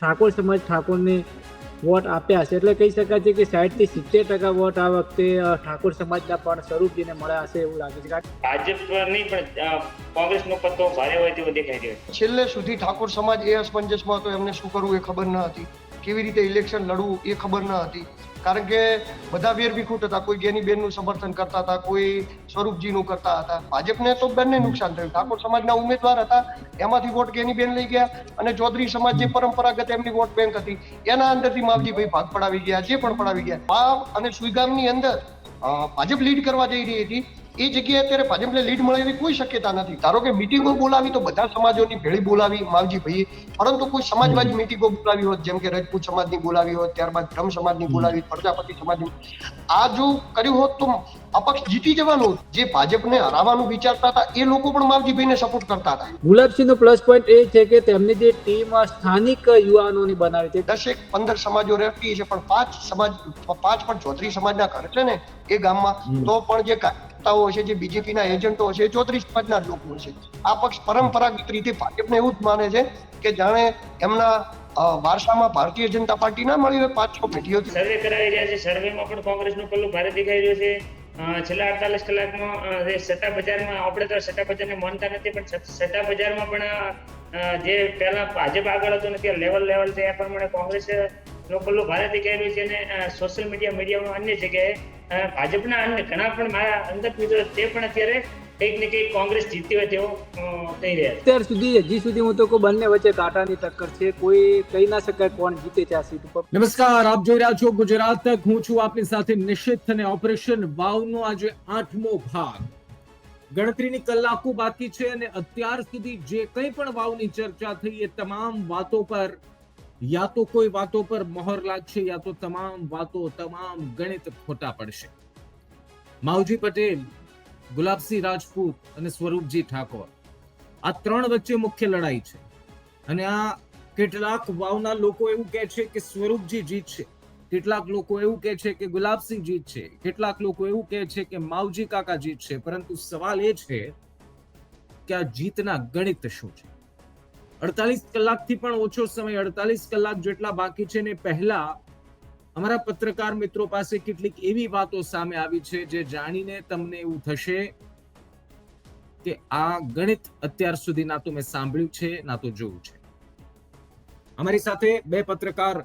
ઠાકોર સમાજ ઠાકોરને વોટ આપ્યા છે, એટલે કહી શકાય છે કે 60-70% વોટ આ વખતે ઠાકોર સમાજના પણ સ્વરૂપજીને મળ્યા હશે એવું લાગે છે. ભાજપ નહીં પણ કોંગ્રેસનો પત્તો ભારે હોય તેવું દેખાઈ રહ્યું છે. છેલ્લે સુધી ઠાકોર સમાજ એ અસમંજસમાં હતો, એમને શું કરવું એ ખબર ન હતી, કેવી રીતે ઇલેક્શન લડવું એ ખબર ન હતી. કારણ કે બધા વેરવિખૂટ હતા, કોઈ ગેનીબેનનું સમર્થન કરતા હતા, કોઈ સ્વરૂપજીનું કરતા હતા. ભાજપને તો બંને નુકસાન થયું. ઠાકોર સમાજના ઉમેદવાર હતા, એમાંથી વોટ ગેનીબેન લઈ ગયા, અને ચૌધરી સમાજ જે પરંપરાગત એમની વોટ બેંક હતી એના અંદરથી માવજીભાઈ ભાગ પડાવી ગયા, જે પણ પડાવી ગયા. વાવ અને સુઈગામની અંદર ભાજપ લીડ કરવા જઈ રહી હતી, એ જગ્યાએ અત્યારે ભાજપને લીડ મળે એવી કોઈ શક્યતા નથી. ધારો કે મિટિંગો બોલાવી તો બધા સમાજોની ભેળી બોલાવી માવજીભાઈએ, પરંતુ કોઈ સમાજવાદી મિટિંગો બોલાવી હોત, જેમ કે રજપૂત સમાજની બોલાવી હોત, ત્યારબાદ બ્રહ્મ સમાજની બોલાવી, પ્રજાપતિ સમાજની, આ જો કર્યું હોત તો અપક્ષ જીતી જવાનું. જે ભાજપને હરાવવાનું વિચારતા હતા એ લોકો પણ માવજીભાઈને સપોર્ટ કરતા હતા. ગુલાબસિંહનો પ્લસ પોઈન્ટ એ છે કે તેમની જે ટીમ સ્થાનિક યુવાનોની બનાવી છે. 10-15 સમાજો રહેતી છે, પણ 5 પણ ચૌધરી સમાજના ઘર છે ને એ ગામમાં, તો પણ જે કાર્યકર્તાઓ છે, જે બીજેપીના એજન્ટો છે, ચૌધરી સમાજના લોકો છે. આ પક્ષ પરંપરાગત રીતે ભાજપને એવું જ માને છે કે જાણે એમના વારસામાં ભારતીય જનતા પાર્ટી ના મળી હોય 5-6 પેઢીઓથી. સર્વે કરાવી રહ્યા છે, સર્વેમાં પણ કોંગ્રેસનું પલ્લું ભારે દેખાઈ રહ્યું છે. છેલ્લા 48 કલાકમાં જે સટ્ટા બજારમાં, આપણે તો સટ્ટા બજારને માનતા નથી, પણ સટ્ટા બજારમાં પણ જે પહેલા ભાજપ આગળ હતું ને ત્યાં લેવલ છે, એ પ્રમાણે કોંગ્રેસ નો પલ્લું ભારે દેખાઈ રહ્યું છે. અને સોશિયલ મીડિયામાં અન્ય જગ્યાએ ભાજપના અન્ય ઘણા પણ મારા અંગત મિત્રો તે પણ અત્યારે કંઈક ને કંઈક કોંગ્રેસ જીતી હોય તેવું કહી રહ્યા છે. અત્યાર સુધી હજી સુધી હું તો કહું બંને વચ્ચે કાંટાની ટક્કર છે, કોઈ કહી ના શકાય કોણ જીતે છે આ સીટ ઉપર. નમસ્કાર, આપ જોઈ રહ્યા છો ગુજરાત તક. હું છું આપની સાથે નિશ્ચિત, અને ઓપરેશન વાવનો આજે 8મો ભાગ. ગણતરીની કલાકો બાકી છે, અને અત્યાર સુધી જે કંઈ પણ વાવની ચર્ચા થઈ એ તમામ વાતો પર યા તો કોઈ વાતો પર મહોર લાગશે, યા તો તમામ ગણિત ખોટા પડશે. માવજી પટેલ, ગુલાબસિંહ રાજપૂત અને સ્વરૂપજી ઠાકોર, આ ત્રણ વચ્ચે મુખ્ય લડાઈ છે. અને આ કેટલાક વાવના લોકો એવું કહે છે કે સ્વરૂપજી જીતશે, કેટલાક લોકો એવું કહે છે કે ગુલાબસિંહ જીતશે, કેટલાક લોકો એવું કહે છે કે માવજી કાકા જીતશે. પરંતુ સવાલ એ છે કે આ જીતના ગણિત શું છે? 48 કલાકથી પણ ઓછો સમય, 48 કલાક જેટલા બાકી છે, ને પહેલા અમારા પત્રકાર મિત્રો પાસે કેટલીક એવી વાતો સામે આવી છે જે જાણીને તમને એવું થશે કે આ ગણિત અત્યાર સુધી ના તો મેં સાંભળ્યું છે, ના તો જોયું છે. અમારી સાથે બે પત્રકાર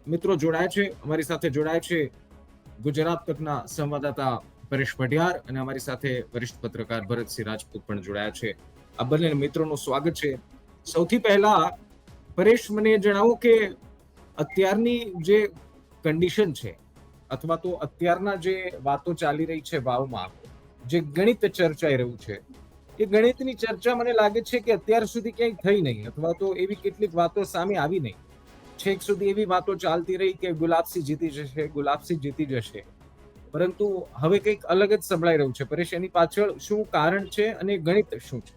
મિત્રો જોડાયા છે. અમારી સાથે જોડાય છે ગુજરાત તકના સંવાદદાતા પરેશ પઢિયાર, અને અમારી સાથે વરિષ્ઠ પત્રકાર ભરતસિંહ રાજપૂત પણ જોડાયા છે. આ બંને મિત્રોનું સ્વાગત છે. સૌથી પહેલા પરેશ, મને જણાવો કે અત્યારની જે કન્ડિશન છે, અથવા તો અત્યારના જે વાતો ચાલી રહી છે વાવમાં, જે ગણિત ચર્ચાઈ રહ્યું છે, એ ગણિતની ચર્ચા મને લાગે છે કે અત્યાર સુધી ક્યાંય થઈ નહીં, અથવા તો એવી કેટલીક વાતો સામે આવી નહીં. છેક સુધી એવી વાતો ચાલતી રહી કે ગુલાબસિંહ જીતી જશે, પરંતુ હવે કંઈક અલગ જ સંભળાઈ રહ્યું છે. પરેશ, એની પાછળ શું કારણ છે અને ગણિત શું છે?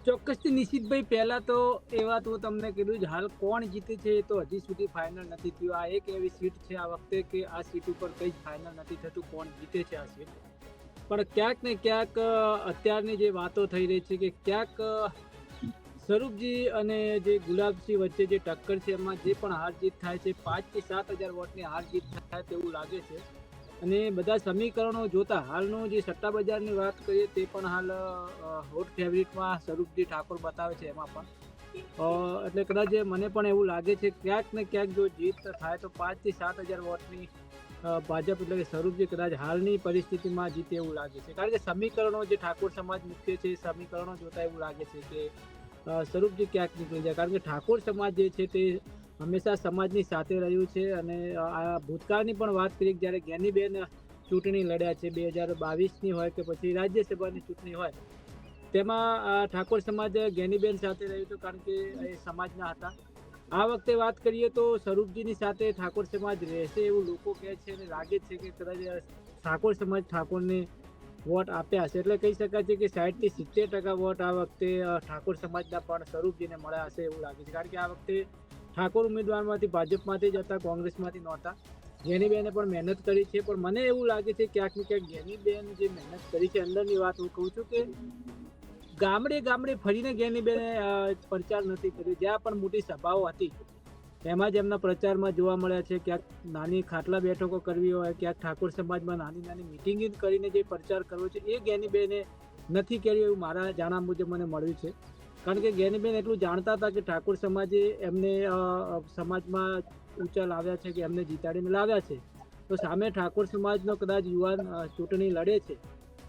ચોક્કસથી નિશિતભાઈ, પહેલા તો એ વાત હું તમને કીધું જ, હાલ કોણ જીતે છે એ તો હજી સુધી ફાઇનલ નથી થયું. આ એક એવી સીટ છે આ વખતે કે આ સીટ ઉપર કંઈ જ ફાઇનલ નથી થતું કોણ જીતે છે આ સીટ. પણ ક્યાંક ને ક્યાંક અત્યારની જે વાતો થઈ રહી છે કે ક્યાંક સ્વરૂપજી અને જે ગુલાબસિંહ વચ્ચે જે ટક્કર છે એમાં જે પણ હાર જીત થાય છે, 5,000 થી 7,000 વોટની હાર જીત થાય તેવું લાગે છે. અને બધા સમીકરણો જોતા હાલનું જે સટ્ટા બજારની વાત કરીએ તે પણ હાલ હોટ ફેવરિટમાં સ્વરૂપજી ઠાકોર બતાવે છે એમાં પણ. એટલે કદાચ મને પણ એવું લાગે છે ક્યાંક ને ક્યાંક જો જીત થાય તો 5,000 થી 7,000 વોટની ભાજપ એટલે કે સ્વરૂપજી કદાચ હાલની પરિસ્થિતિમાં જીતે એવું લાગે છે. કારણ કે સમીકરણો જે ઠાકોર સમાજ મુખ્ય છે, સમીકરણો જોતા એવું લાગે છે કે સ્વરૂપજી ક્યાંક નીકળી જાય. કારણ કે ઠાકોર સમાજ જે છે તે હંમેશા સમાજની સાથે રહ્યું છે. અને આ ભૂતકાળની પણ વાત કરીએ, જ્યારે જ્ઞાનીબેન ચૂંટણી લડ્યા છે 2022ની હોય કે પછી રાજ્યસભાની ચૂંટણી હોય, તેમાં ઠાકોર સમાજ જ્ઞાનીબેન સાથે રહ્યું હતું, કારણ કે એ સમાજના હતા. આ વખતે વાત કરીએ તો સ્વરૂપજીની સાથે ઠાકોર સમાજ રહેશે એવું લોકો કહે છે, અને લાગે છે કે કદાચ ઠાકોર સમાજ ઠાકોરને વોટ આપ્યા હશે. એટલે કહી શકાય છે કે 60-70% વોટ આ વખતે ઠાકોર સમાજના પણ સ્વરૂપજીને મળ્યા હશે એવું લાગે છે. કારણ કે આ વખતે ઠાકોર ઉમેદવારમાંથી ભાજપમાંથી જ હતા, કોંગ્રેસમાંથી નહોતા. જ્ઞાનીબેને પણ મહેનત કરી છે, પણ મને એવું લાગે છે ક્યાંક ને ક્યાંક જ્ઞાનીબેન જે મહેનત કરી છે, અંદરની વાત હું કહું છું કે ગામડે ગામડે ફરીને ગેનીબેને પ્રચાર નથી કર્યો. જ્યાં પણ મોટી સભાઓ હતી એમાં જ એમના પ્રચારમાં જોવા મળ્યા છે. ક્યાંક નાની ખાટલા બેઠકો કરવી હોય, ક્યાંક ઠાકોર સમાજમાં નાની નાની મિટિંગ કરીને જે પ્રચાર કરવો છે એ ગેનીબેને નથી કર્યું એવું મારા જાણવા મુજબ મને મળ્યું છે. કારણ કે ગેનીબેન એટલું જાણતા હતા કે ઠાકોર સમાજે એમને સમાજમાં ઊંચા લાવ્યા છે, કે એમને જીતાડીને લાવ્યા છે, તો સામે ઠાકોર સમાજનો કદાચ યુવાન ચૂંટણી લડે છે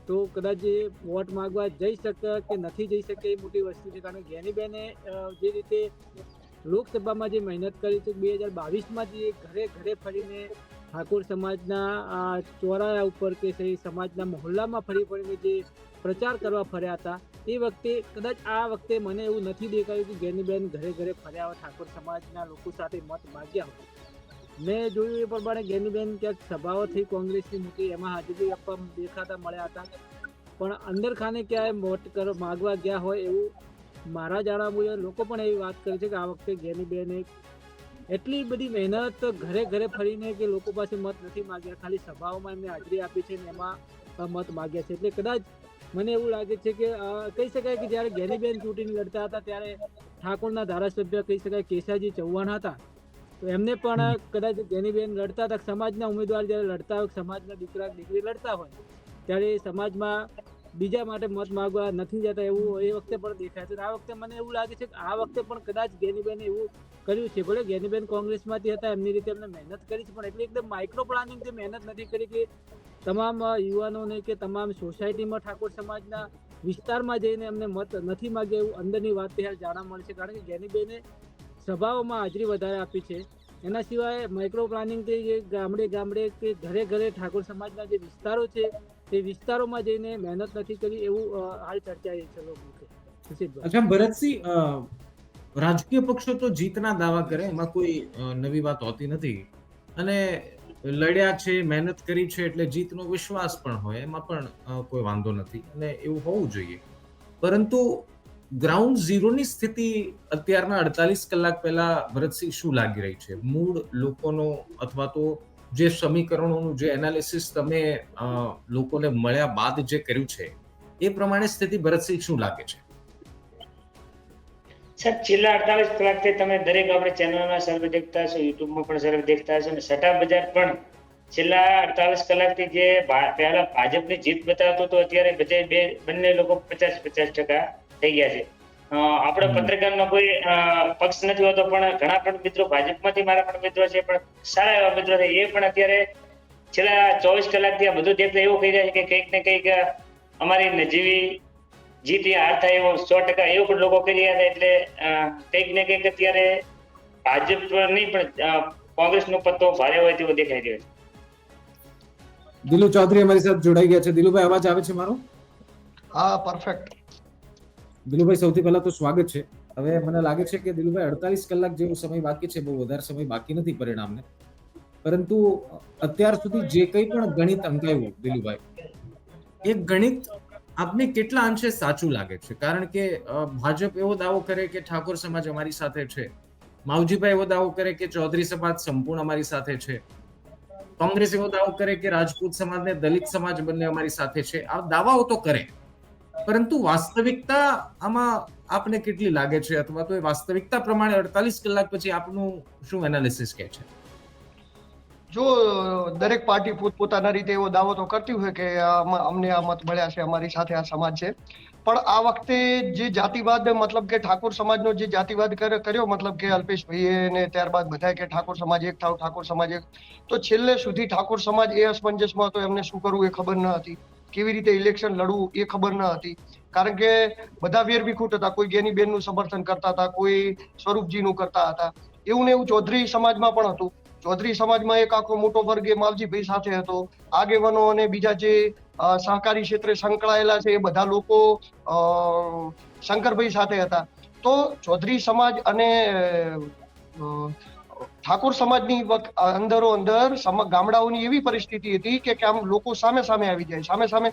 તો કદાચ એ વોટ માંગવા જઈ શકે કે નથી જઈ શકે એ મોટી વસ્તુ છે. કારણ કે ગેનીબેને જે રીતે લોકસભામાં જે મહેનત કરી છે, 2022માં જે ઘરે ઘરે ફરીને ઠાકોર સમાજના ચોરાયા ઉપર કે સમાજના મહોલ્લામાં ફરીને જે પ્રચાર કરવા ફર્યા હતા, એ વખતે કદાચ આ વખતે મને એવું નથી દેખાયું કે ગેનીબેન ઘરે ઘરે ફર્યા હોય, ઠાકોર સમાજના લોકો સાથે મત માગ્યા હોય. મેં જોયું એ પ્રમાણે ગેનીબેન ક્યાંક સભાઓ થઈ કોંગ્રેસની મોટી, એમાં હાજરી આપવા દેખાતા મળ્યા હતા, પણ અંદર ખાને ક્યાંય વોટ માગવા ગયા હોય એવું મારા જાણવા મુજબ લોકો પણ એવી વાત કરે છે કે આ વખતે ગેનીબેને એટલી બધી મહેનત ઘરે ઘરે ફરીને કે લોકો પાસે મત નથી માગ્યા, ખાલી સભાઓમાં એમને હાજરી આપી છે ને એમાં મત માગ્યા છે. એટલે કદાચ મને એવું લાગે છે કે કહી શકાય કે જ્યારે ગેનીબેન ચૂંટણી લડતા હતા ત્યારે ઠાકોરના ધારાસભ્ય કહી શકાય કેશાજી ચૌહાણ હતા, તો એમને પણ કદાચ ગેનીબેન લડતા હતા. સમાજના ઉમેદવાર જ્યારે લડતા હોય, સમાજના દીકરા દીકરી લડતા હોય ત્યારે સમાજમાં બીજા માટે મત માગવા નથી જતા એવું એ વખતે પણ દેખાય છે. આ વખતે મને એવું લાગે છે કે આ વખતે પણ કદાચ ગેનીબેને એવું કર્યું છે. ભલે ગેનીબેન કોંગ્રેસમાંથી હતા, એમની રીતે એમને મહેનત કરી છે, પણ એટલી એકદમ માઇક્રો પ્લાનિંગ જે મહેનત નથી કરી કે તમામ યુવાનોને કે તમામ સોસાયટીમાં ઠાકોર સમાજના વિસ્તારમાં જઈને એમને મત નથી માગ્યા એવું અંદરની વાત ત્યારે જાણવા મળે છે. કારણ કે ગેનીબેને સભાઓમાં હાજરી વધારે આપી છે. એના સિવાય માઇક્રો પ્લાનિંગથી જે ગામડે ગામડે કે ઘરે ઘરે ઠાકોર સમાજના જે વિસ્તારો છે તે વિસ્તારોમાં જઈને મહેનત નથી કરી એવું હાલ ચર્ચાએ છે લોકો. અચ્છા ભરતસિંહ, રાજકીય પક્ષો તો જીતના દાવા કરે, એમાં કોઈ નવી વાત હોતી નથી, અને લડ્યા છે, મહેનત કરી છે એટલે જીતનો વિશ્વાસ પણ હોય, એમાં પણ કોઈ વાંધો નથી અને એવું હોવું જોઈએ. પરંતુ ગ્રાઉન્ડ ઝીરોની સ્થિતિ અત્યારના 48 કલાક પહેલા ભરતસિંહ શું લાગી રહી છે? મૂળ લોકોનો અથવા તો જે સમીકરણોનું જે એનાલિસિસ તમે લોકોને મળ્યા બાદ જે કર્યું છે એ પ્રમાણે સ્થિતિ ભરતસિંહ શું લાગે છે? સર, છેલ્લા 48 કલાકથી તમે દરેક આપણે ચેનલના સર્વે દેખતા હશો, યુટ્યુબમાં પણ સર્વે દેખતા હશો, અને સટ્ટા બજાર પણ છેલ્લા 48 કલાકથી જે પહેલા ભાજપની જીત બતાવતો હતો, અત્યારે બંને લોકો 50-50% થઈ ગયા છે. આપણા પત્રકારનો કોઈ પક્ષ નથી હોતો, પણ ઘણા પણ મિત્રો ભાજપમાંથી મારા પણ મિત્રો છે, પણ સારા એવા મિત્રો છે, એ પણ અત્યારે છેલ્લા 24 કલાકથી આ બધું દેખતા એવું કહી રહ્યા છે કે કંઈક ને કંઈક અમારી નજીવી જીત હાર થાય એવો 100% એવું પણ લોકો કરી રહ્યા છે. એટલે કંઈક ને કંઈક અત્યારે ભાજપ નહીં પણ કોંગ્રેસનો પત્તો ભારે હોય તેવો દેખાઈ રહ્યો છે. દિલુ ચૌધરી અમારી સાથે જોડાઈ ગયા છે. દિલુભાઈ, અવાજ આવે છે મારો? હા, પરફેક્ટ. દિલુભાઈ, સૌથી પહેલા તો સ્વાગત છે. હવે મને લાગે છે કે દિલુભાઈ 48 કલાક જેવો સમય બાકી છે, બહુ વધારે સમય બાકી નથી પરિણામને, પરંતુ અત્યાર સુધી જે કંઈ પણ ગણિત અંકાયું દિલુભાઈ, એ ગણિત આપને કેટલા અંશે સાચું લાગે છે? કારણ કે ભાજપ એવો દાવો કરે કે ઠાકોર સમાજ અમારી સાથે છે, માવજીભાઈ એવો દાવો કરે કે ચૌધરી સમાજ સંપૂર્ણ અમારી સાથે છે, કોંગ્રેસ એવો દાવો કરે કે રાજપૂત સમાજ ને દલિત સમાજ બંને અમારી સાથે છે. આ દાવાઓ તો કરે, પરંતુ વાસ્તવિકતા આમાં આપને કેટલી લાગે છે, અથવા તો એ વાસ્તવિકતા પ્રમાણે 48 કલાક પછી આપનું શું એનાલિસિસ કહે છે? જો દરેક પાર્ટી પોતપોતાના રીતે એવો દાવો તો કરતી હોય કે અમને આ મત મળ્યા છે, અમારી સાથે આ સમાજ છે, પણ આ વખતે જે જાતિવાદ, મતલબ કે ઠાકોર સમાજનો જે જાતિવાદ કર્યો, મતલબ કે અલ્પેશભાઈએ ને ત્યારબાદ બધાએ કે ઠાકોર સમાજ એક થાવ, ઠાકોર સમાજ એક, તો છેલ્લે સુધી ઠાકોર સમાજ એ અસમંજસમાં હતો. એમને શું કરવું એ ખબર ન હતી, કેવી રીતે ઇલેક્શન લડવું એ ખબર ન હતી, કારણ કે બધા વેરવિખૂટ હતા. કોઈ ગેનીબેનનું સમર્થન કરતા હતા, કોઈ સ્વરૂપજીનું કરતા હતા. એવું ને એવું ચૌધરી સમાજમાં પણ હતું. ચૌધરી સમાજમાં એક આખો મોટો વર્ગ એ માવજીભાઈ સાથે હતો. આગેવાનો અને બીજા જે સહકારી ક્ષેત્રે સંકળાયેલા છે એ બધા લોકો શંકરભાઈ સાથે હતા. તો ચૌધરી સમાજ અને ઠાકોર સમાજની અંદરો અંદર ગામડાઓની એવી પરિસ્થિતિ હતી કે આમ લોકો સામે સામે આવી જાય, સામે સામે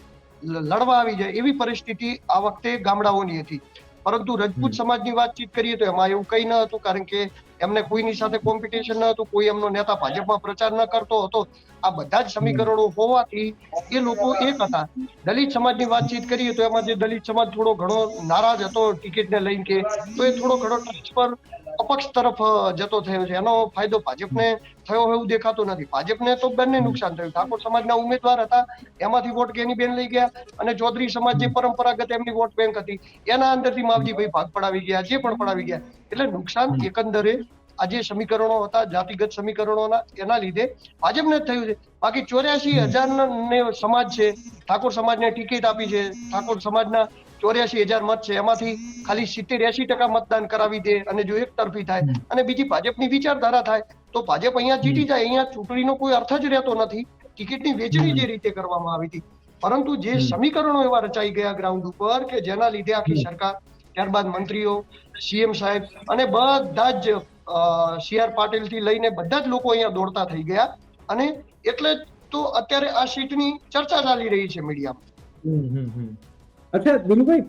લડવા આવી જાય, એવી પરિસ્થિતિ આ વખતે ગામડાઓની હતી. પરંતુ રજપૂત સમાજની વાતચીત કરીએ તો એમાં એવું કંઈ ન હતું, કારણ કે એમને કોઈની સાથે કોમ્પિટિશન ન હતું, કોઈ એમનો નેતા ભાજપમાં પ્રચાર ન કરતો હતો. આ બધા જ સમીકરણો હોવાથી એ લોકો એક હતા. દલિત સમાજની વાતચીત કરીએ તો એમાં જે દલિત સમાજ થોડો ઘણો નારાજ હતો ટિકિટને લઈને, કે તો એ થોડો ઘણો ટ્રાન્સફર અપક્ષ તરફ જતો થયો છે. એનો ફાયદો ભાજપને થયો એવું દેખાતું નથી. ભાજપને તો બંને નુકસાન થયું. ઠાકોર સમાજના ઉમેદવાર હતા, એમાંથી વોટ ગેનીબેન લઈ ગયા, અને ચૌધરી સમાજ જે પરંપરાગત એમની વોટ બેંક હતી એના અંદરથી માવજીભાઈ ભાગ પડાવી ગયા, જે પણ પડાવી ગયા. એટલે નુકસાન એકંદરે આ જે સમીકરણો હતા જાતિગત સમીકરણોના, એના લીધે ભાજપને જ થયું છે. બાકી 84,000 સમાજ છે, ઠાકોર સમાજને ટિકિટ આપી છે, ઠાકોર સમાજના 84,000 મત છે, એમાંથી ખાલી 70-80% મતદાન કરાવી દે અને જો એક તરફી થાય અને બીજી ભાજપની વિચારધારા થાય તો ભાજપ અહીંયા જીતી જાય. અહીંયા ચૂંટણીનો કોઈ અર્થ જ રહેતો નથી. ટિકિટની વેચણી જે રીતે કરવામાં આવી હતી, પરંતુ જે સમીકરણો એવા રચાઈ ગયા ગ્રાઉન્ડ ઉપર કે જેના લીધે આખી સરકાર, ત્યારબાદ મંત્રીઓ, સીએમ સાહેબ અને બધા જ CR પાટીલ થી લઈને બધા જ લોકો અહીંયા દોડતા થઈ ગયા. અને એટલે તો અત્યારે આ સીટની ચર્ચા ચાલી રહી છે મીડિયામાં. અચ્છા દિનુભાઈ,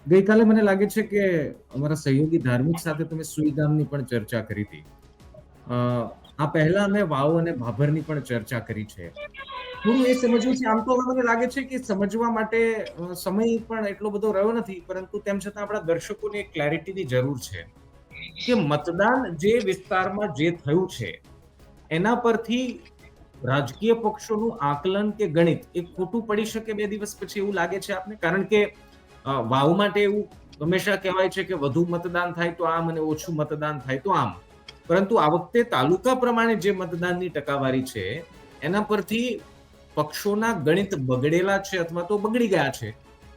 ગઈકાલે મને લાગે છે કે અમારા સહયોગી ધાર્મિક સાથે તમે સુઈગામની પણ ચર્ચા કરી હતી. આ પહેલા અમે વાવ અને ભાભરની પણ ચર્ચા કરી છે. થોડું એ સમજવું છે. આમ તો મને લાગે છે કે સમજવા માટે સમય પણ એટલો બધો રહ્યો નથી, પરંતુ તેમ છતાં આપણા દર્શકોને એક ક્લેરિટીની જરૂર છે કે મતદાન જે વિસ્તારમાં જે થયું છે એના પરથી રાજકીય પક્ષોનું આકલન કે ગણિત એ ખોટું પડી શકે 2 દિવસ પછી, એવું લાગે છે આપને? કારણ કે વાવ માટે એવું હંમેશા કહેવાય છે કે વધુ મતદાન થાય તો આમ અને ઓછું મતદાન થાય તો આમ, પરંતુ આ વખતે તાલુકા પ્રમાણે જે મતદાનની ટકાવારી છે એના પરથી પક્ષોના ગણિત બગડેલા છે અથવા તો બગડી ગયા છે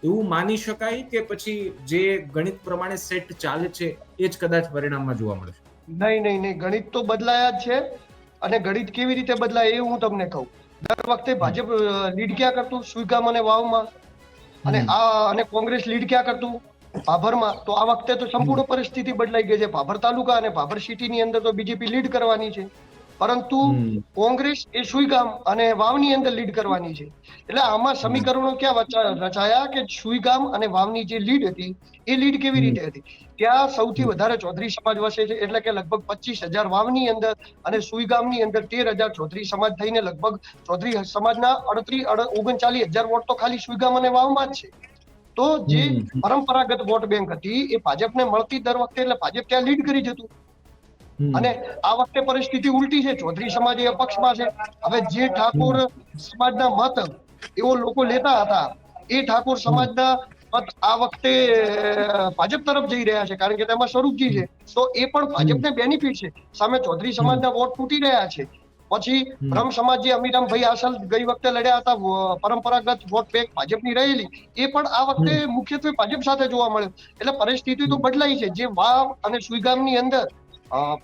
એવું માની શકાય, કે પછી જે ગણિત પ્રમાણે સેટ ચાલે છે એ જ કદાચ પરિણામમાં જોવા મળશે? નહીં, ગણિત તો બદલાયા જ છે. અને ગણિત કેવી રીતે બદલાય એ હું તમને કહું. દર વખતે ભાજપ લીડ ક્યાં કરતું? સુઈગામ અને વાવમાં. અને કોંગ્રેસ લીડ ક્યાં કરતું? ભાભરમાં. તો આ વખતે તો સંપૂર્ણ પરિસ્થિતિ બદલાઈ ગઈ છે. ભાભર તાલુકા અને ભાભર સિટીની અંદર તો બીજેપી લીડ કરવાની છે, પરંતુ કોંગ્રેસ એ સુઈગામ અને વાવની અંદર લીડ કરવાની છે. એટલે આમાં સમીકરણો ક્યાં રચાયા કે સુઈગામ અને વાવની જે લીડ હતી એ લીડ કેવી રીતે હતી? ત્યાં સૌથી વધારે ચૌધરી સમાજ વસે છે, એટલે કે લગભગ 25,000 વાવની અંદર અને સુઈગામની અંદર 13,000 ચૌધરી સમાજ થઈને લગભગ ચૌધરી સમાજના 39,000 વોટ તો ખાલી સુઈગામ અને વાવમાં જ છે. તો જે પરંપરાગત વોટ બેંક હતી એ ભાજપને મળતી દર વખતે, એટલે ભાજપ ત્યાં લીડ કરી જતું. અને આ વખતે પરિસ્થિતિ ઉલટી છે. ચૌધરી સમાજ એ અપક્ષમાં છે. હવે જે ઠાકોર સમાજના મત એવો લોકો લેતા હતા એ ઠાકોર સમાજના મત આ વખતે ભાજપ તરફ જઈ રહ્યા છે, કારણ કે તેમાં સ્વરૂપજી છે, તો એ પણ ભાજપને બેનિફિટ છે. સામે ચૌધરી સમાજના વોટ તૂટી રહ્યા છે. પછી બ્રહ્મ સમાજ જે અમીરામભાઈ આસલ ગઈ વખતે લડ્યા હતા, પરંપરાગત વોટ બેંક ભાજપની રહેલી, એ પણ આ વખતે મુખ્યત્વે ભાજપ સાથે જોવા મળ્યો. એટલે પરિસ્થિતિ તો બદલાઈ છે. જે વાવ અને સુઈગામની અંદર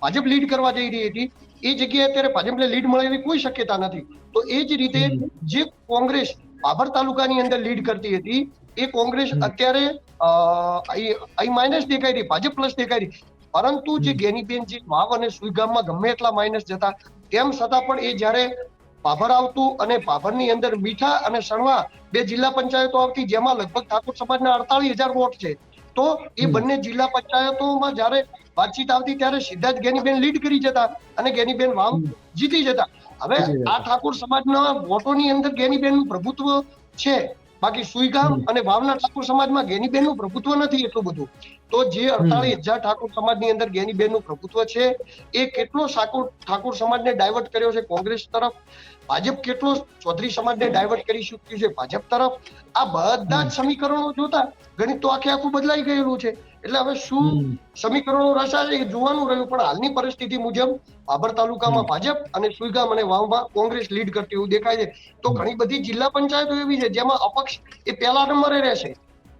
ભાજપ લીડ કરવા જઈ રહી હતી એ જગ્યાએ અત્યારે ભાજપને લીડ મળે એવી કોઈ શક્યતા નથી. તો એ જ રીતે જે કોંગ્રેસ ભાભર તાલુકાની અંદર લીડ કરતી હતી એ કોંગ્રેસ અત્યારે અહીં માઇનસ દેખાઈ રહી, ભાજપ પ્લસ દેખાઈ રહી. પરંતુ જે ગેનીબેન જે વાવ અને સુઈગામમાં ગમે એટલા માઇનસ જતા, તેમ છતાં પણ એ જ્યારે ભાભર આવતું અને ભાભરની અંદર મીઠા અને સણવા 2 જિલ્લા પંચાયતો આવતી, જેમાં લગભગ ઠાકોર સમાજના 48,000 વોટ છે, તો એ બંને જિલ્લા પંચાયતોમાં જ્યારે વાતચીત આવતી ત્યારે સીધા જ ગેનીબેન લીડ કરી જતા અને ગેનીબેન વાવ જીતી જતા. હવે આ ઠાકોર સમાજના વોટોની અંદર ગેનીબેનનું પ્રભુત્વ છે, બાકી સુઈગામ અને વાવના ઠાકોર સમાજમાં ગેનીબેનનું પ્રભુત્વ નથી એટલું બધું. તો જે 48,000 ઠાકોર સમાજની અંદર ગેનીબેનનું પ્રભુત્વ છે એ કેટલો ઠાકોર સમાજને ડાયવર્ટ કર્યો છે કોંગ્રેસ તરફ, ભાજપ કેટલો ચૌધરી સમાજને ડાયવર્ટ કરી ચૂક્યું છે ભાજપ તરફ, આ બધા જ સમીકરણો જોતા ગણિત તો આખું બદલાઈ ગયેલું છે. એટલે હવે શું સમીકરણો રચાશે એ જોવાનું રહ્યું. પણ હાલની પરિસ્થિતિ મુજબ ભાભર તાલુકામાં ભાજપ અને સુઈગામ અને વાવમાં કોંગ્રેસ લીડ કરતી એવું દેખાય છે. તો ઘણી બધી જિલ્લા પંચાયતો એવી છે જેમાં અપક્ષ એ પહેલા નંબરે રહેશે,